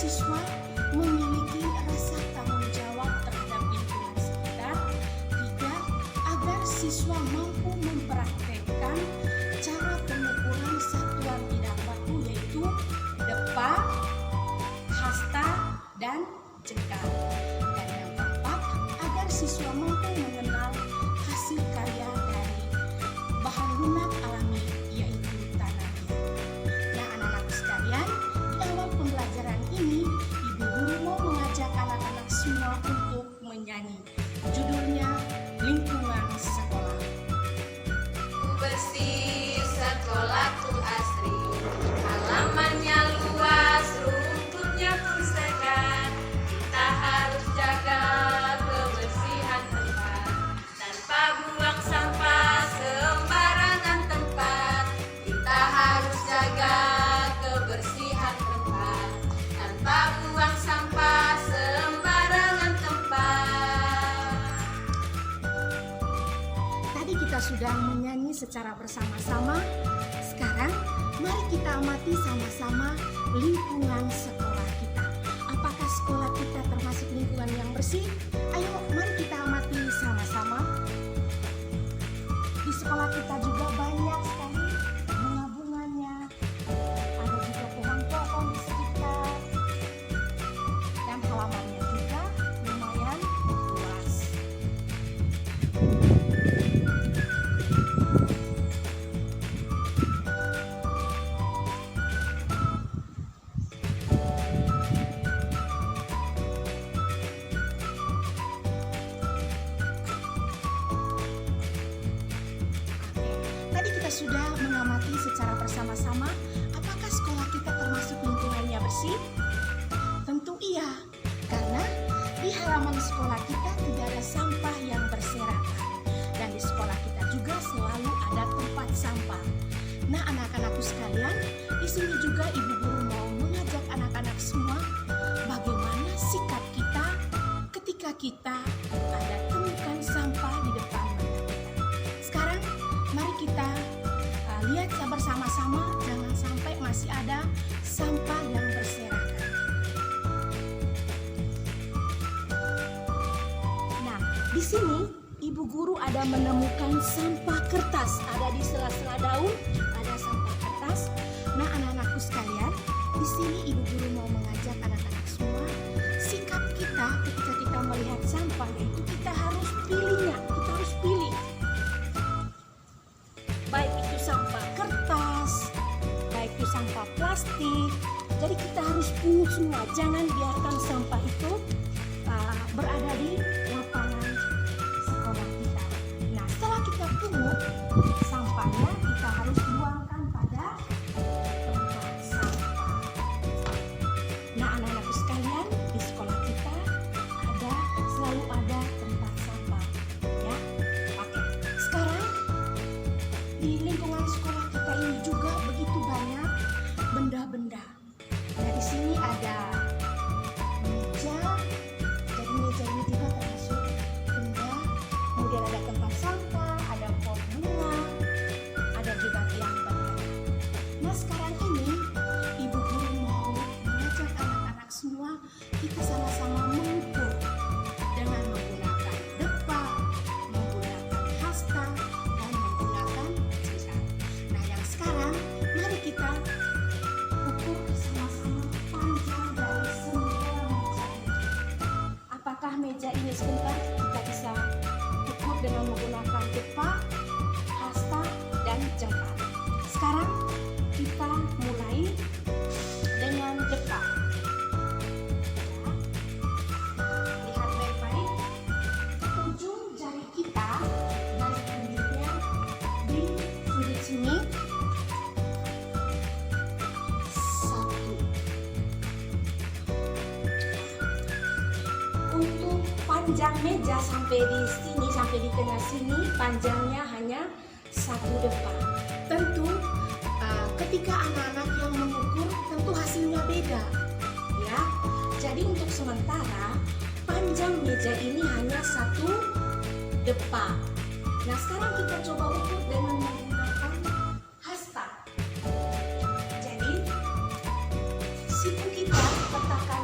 siswa memiliki rasa tanggung jawab terhadap lingkungan sekitar. Tiga, agar siswa mampu mempraktekkan cara pengukuran satuan tidak baku yaitu depa, hasta, dan jengkal. Dan yang keempat, agar siswa mampu mengenal hasil karya dari bahan lunak alami yaitu tanaman. Nah, anak-anak sekalian, di awal pembelajaran ini ibu guru mau mengajak anak-anak semua untuk menyanyi. Judulnya Lingkungan Sekolah. Bersih sekolahku asri, halamannya luas, rumputnya pun segar. Kita harus jaga kebersihan tempat, tanpa buang sampah sembarangan tempat. Kita harus jaga kebersihan tempat, tanpa buang sampah sembarangan tempat. Tadi kita sudah menyanyi secara bersama-sama. Sekarang mari kita amati sama-sama lingkungan sekolah kita. Apakah sekolah kita termasuk lingkungan yang bersih? Ayo mari kita amati sama-sama. Di sekolah kita juga banyak sekali bunga-bunganya. Ada juga pohon-pohon di sekitar. Dan halamannya juga lumayan luas. Tadi kita sudah mengamati secara bersama-sama apakah sekolah kita termasuk lingkungannya bersih? Tentu iya, karena di halaman sekolah kita tidak ada sampah yang berserakan. Dan di sekolah kita juga selalu ada tempat sampah. Nah, anak-anakku sekalian, di sini juga ibu guru mau mengajak anak-anak semua bagaimana sikap kita ketika kita ada temukan sampah di depan mata kita. Sekarang mari kita lihat bersama-sama, jangan sampai masih ada sampah yang berserakan. Nah, di sini ibu guru ada menemukan sampah kertas, ada di sela-sela daun, ada sampah kertas. Nah, anak-anakku sekalian, di sini ibu guru mau mengajak anak-anak semua sikap kita ketika kita melihat sampah, yaitu kita harus pilihnya, kita harus pilih. Baik itu sampah kertas, baik itu sampah plastik. Jadi kita harus pungut semua, jangan biarkan sampah itu berada di lapangan sekolah kita. Nah, setelah kita pungut sampahnya, kita harus buangkan pada tempat sampah. Nah, anak-anakku sekalian, di sekolah kita selalu ada tempat sampah, ya. Oke, sekarang di lingkungan sekolah kita ini juga begitu banyak benda-benda. Nah, di sini ada meja. Jadi meja ini juga termasuk benda. Kemudian ada tempat sampah, ada pot bunga, ada juga tiang bendera. Nah, sekarang ini ibu guru mau mengajak anak-anak semua kita sama-sama mengukur dengan menggunakan depa, menggunakan hasta, dan menggunakan jengkal. Nah, yang sekarang mari kita ukur sama-sama panjang dari semua meja ini. Apakah meja ini sebentar kita bisa ukur dengan menggunakan depa, hasta, dan jengkal. Sekarang kita mulai dengan depa. Lihat baik-baik, ujung jari kita garis tunjuknya di sudut sini. Satu. Untuk panjang meja sampai di sini, sampai di tengah sini, panjangnya hanya satu depa. Tentu ketika anak-anak yang mengukur, tentu hasilnya beda, ya. Jadi untuk sementara panjang meja ini hanya satu depa. Nah, sekarang kita coba ukur dengan menggunakan hasta. Jadi siku kita letakkan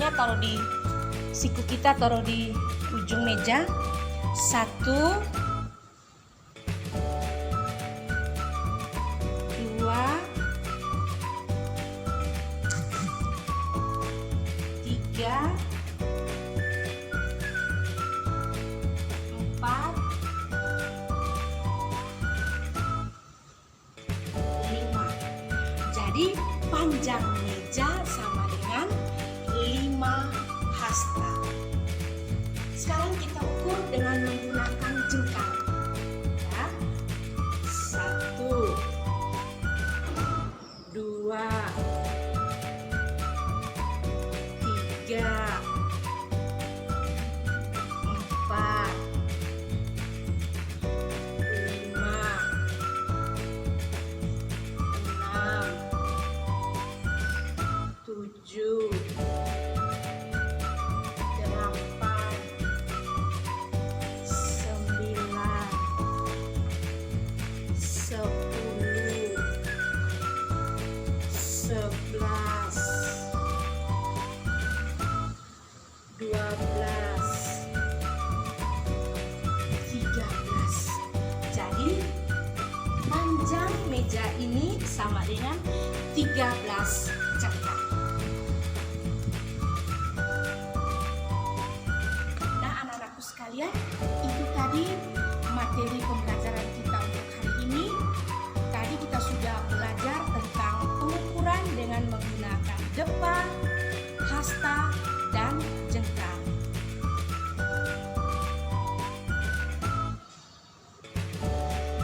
sikunya taruh di siku kita taruh di ujung meja. 1, 2, 3, 4, 5. Jadi panjang meja sama dengan 5 hasta. Sekarang kita ukur dengan menggunakan jengkal. Ya. 1, 2, 3, 4, 5, 6, 7, 8, 9, 10, 11, 12, 13. Jadi panjang meja ini sama dengan 13 jengkal. Nah, anak-anakku sekalian, itu tadi materi pembelajaran kita untuk hari ini. Tadi kita sudah belajar tentang pengukuran dengan menggunakan depan, hasta, dan jengkal.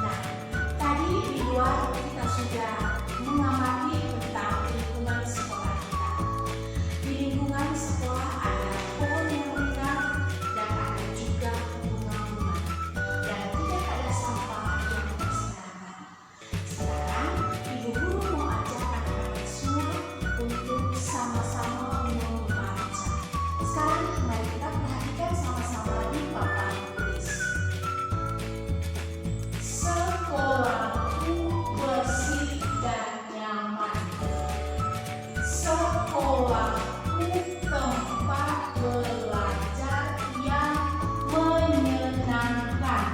Nah, tadi di luar kita sudah mengamati tentang lingkungan sekolah kita. Di lingkungan sekolah ada pohon yang rindang dan ada juga bunga-bunga. Dan tidak ada sampah yang berserakan. Sekarang Ibu Guru mau ajak anak-anak semua untuk sama-sama membaca. Sekarang mari kita perhatikan sama-sama di papan tulis. Sekolahku bersih dan nyaman. Sekolahku tempat belajar yang menyenangkan.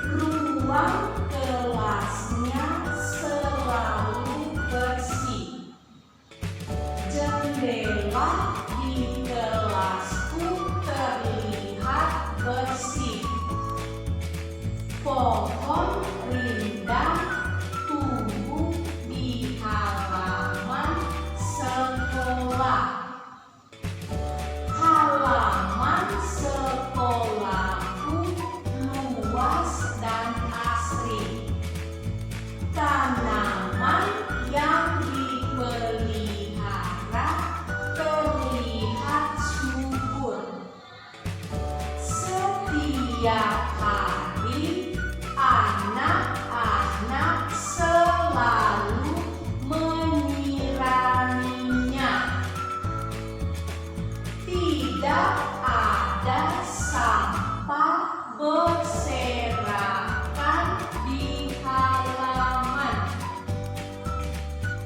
Ruang kelasnya selalu bersih. Jendela di kelasku terlihat bersih. Pohon rindang tumbuh di halaman sekolah. Halaman sekolahku luas dan asri. Tanaman yang dipelihara terlihat subur. Setiap hari anak-anak selalu menyiraminya. Tidak ada sampah berserakan di halaman.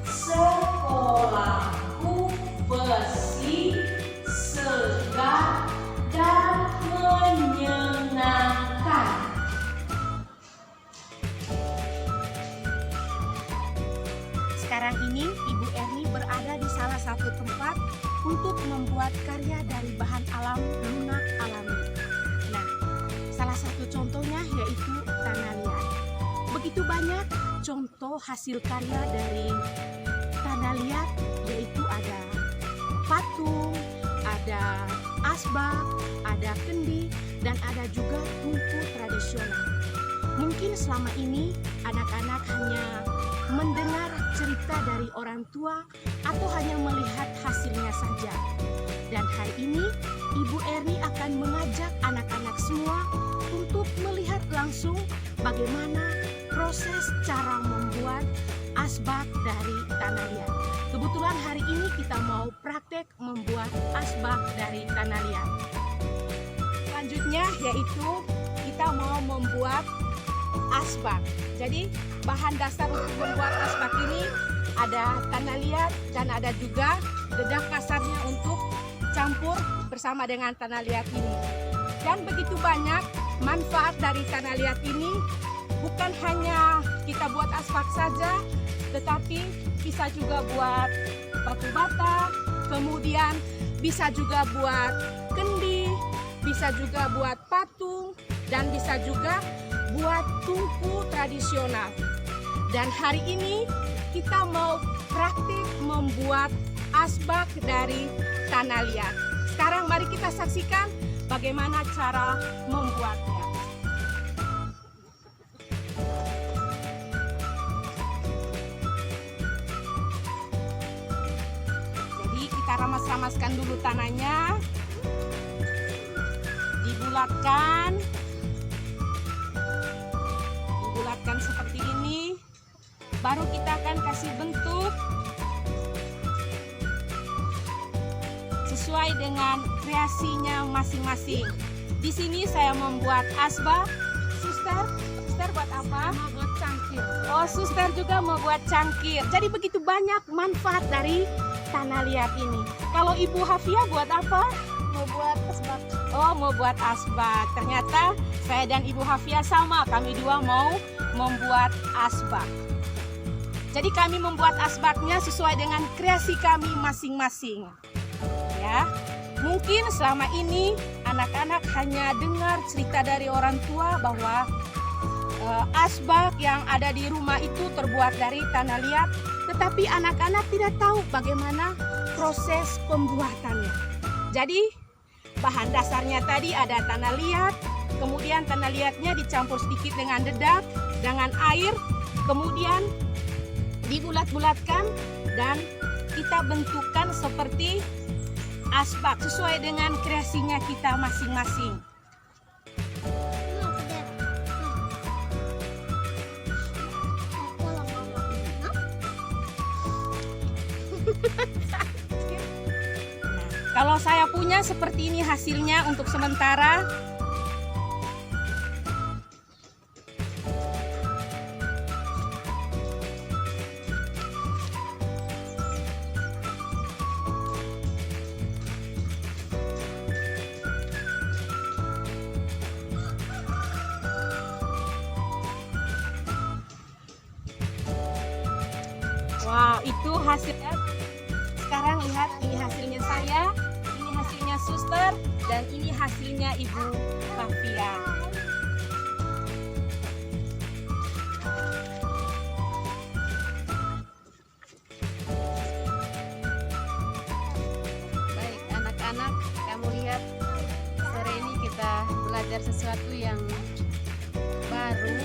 Sekolahku bersih, segar, dan menyenangkan. Sekarang ini Ibu Erni berada di salah satu tempat untuk membuat karya dari bahan alam lunak alami. Nah, salah satu contohnya yaitu tanah liat. Begitu banyak contoh hasil karya dari tanah liat, yaitu ada patung, ada asbak, ada kendi, dan ada juga tungku tradisional. Mungkin selama ini anak-anak hanya mendengar cerita dari orang tua atau hanya melihat hasilnya saja. Dan hari ini Ibu Erni akan mengajak anak-anak semua untuk melihat langsung bagaimana proses cara membuat asbak dari tanah liat. Kebetulan hari ini kita mau praktek membuat asbak dari tanah liat. Selanjutnya yaitu kita mau membuat asbak. Jadi bahan dasar untuk membuat asbak ini ada tanah liat dan ada juga dedak kasarnya untuk campur bersama dengan tanah liat ini. Dan begitu banyak manfaat dari tanah liat ini, bukan hanya kita buat asfak saja, tetapi bisa juga buat batu bata, kemudian bisa juga buat kendi, bisa juga buat patung, dan bisa juga buat tungku tradisional. Dan hari ini kita mau praktik membuat asbak dari tanah liat. Sekarang mari kita saksikan bagaimana cara membuatnya. Jadi kita ramas-ramaskan dulu tanahnya, dibulatkan seperti ini. Baru kita akan kasih bentuk sesuai dengan kreasinya masing-masing. Di sini saya membuat asbak. Suster buat apa? Mau buat cangkir. Oh, suster juga mau buat cangkir. Jadi begitu banyak manfaat dari tanah liat ini. Kalau Ibu Hafia buat apa? Mau buat asbak. Oh, mau buat asbak. Ternyata saya dan Ibu Hafia sama. Kami dua mau membuat asbak. Jadi kami membuat asbaknya sesuai dengan kreasi kami masing-masing. Ya, mungkin selama ini anak-anak hanya dengar cerita dari orang tua bahwa asbak yang ada di rumah itu terbuat dari tanah liat, tetapi anak-anak tidak tahu bagaimana proses pembuatannya. Jadi bahan dasarnya tadi ada tanah liat, kemudian tanah liatnya dicampur sedikit dengan dedak, dengan air, kemudian dibulat-bulatkan dan kita bentukkan seperti asbak sesuai dengan kreasinya kita masing-masing. Nah, kalau saya punya seperti ini hasilnya untuk sementara. Wow, itu hasilnya. Sekarang lihat, ini hasilnya saya, ini hasilnya suster, dan ini hasilnya Ibu Hafia. Baik anak-anak, kamu lihat sore ini kita belajar sesuatu yang baru,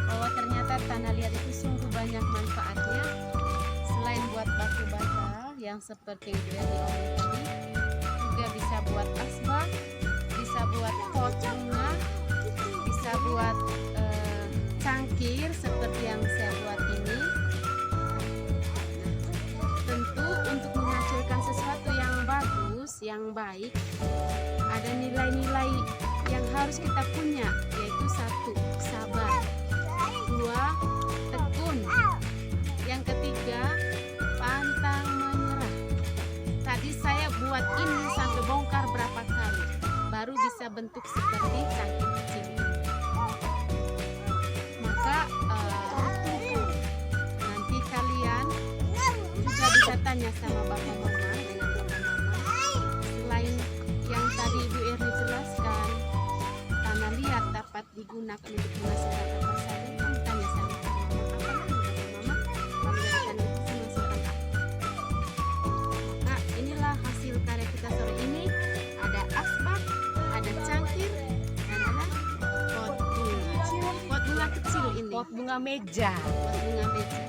bahwa ternyata tanah liat itu sungguh banyak manfaatnya. Selain buat batu bata yang seperti yang dilihat di omong tadi, juga bisa buat asbak, bisa buat pot bunga, bisa buat cangkir seperti yang saya buat ini. Tentu untuk menghasilkan sesuatu yang bagus, yang baik, ada nilai-nilai yang harus kita punya, yaitu 1, sabar, 2, tekun, yang ketiga, pantang menyerah. Tadi saya buat ini sampai bongkar berapa kali, baru bisa bentuk seperti cangkir kecil ini. Maka nanti kalian juga bisa tanya sama bapak mama, dengan bapak mama. Selain yang tadi Ibu Erni jelaskan, tanah liat dapat digunakan untuk menghasilkan apa saja. Kamu tanya sama bapak mama, apa lagi bapak mama memberikan itu menghasilkan apa? Nah, inilah hasil karya kita sore ini. Ada asbak, ada cangkir, dan ada pot bunga. Pot bunga kecil ini. Pot bunga meja. Pot bunga meja.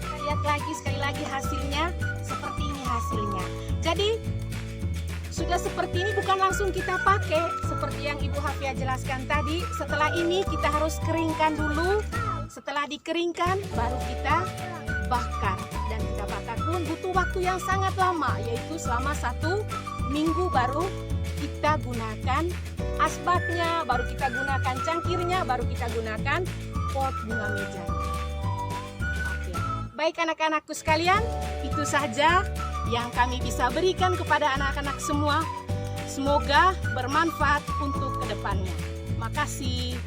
Kita lihat lagi sekali lagi hasilnya, seperti ini hasilnya. Jadi sudah seperti ini bukan langsung kita pakai seperti yang Ibu Hafia jelaskan tadi. Setelah ini kita harus keringkan dulu. Setelah dikeringkan baru kita bakar, dan kita bakar pun butuh waktu yang sangat lama, yaitu selama 1 minggu baru kita gunakan asbaknya, baru kita gunakan cangkirnya, baru kita gunakan pot bunga meja. Oke. Baik anak-anakku sekalian, itu saja yang kami bisa berikan kepada anak-anak semua. Semoga bermanfaat untuk kedepannya. Makasih.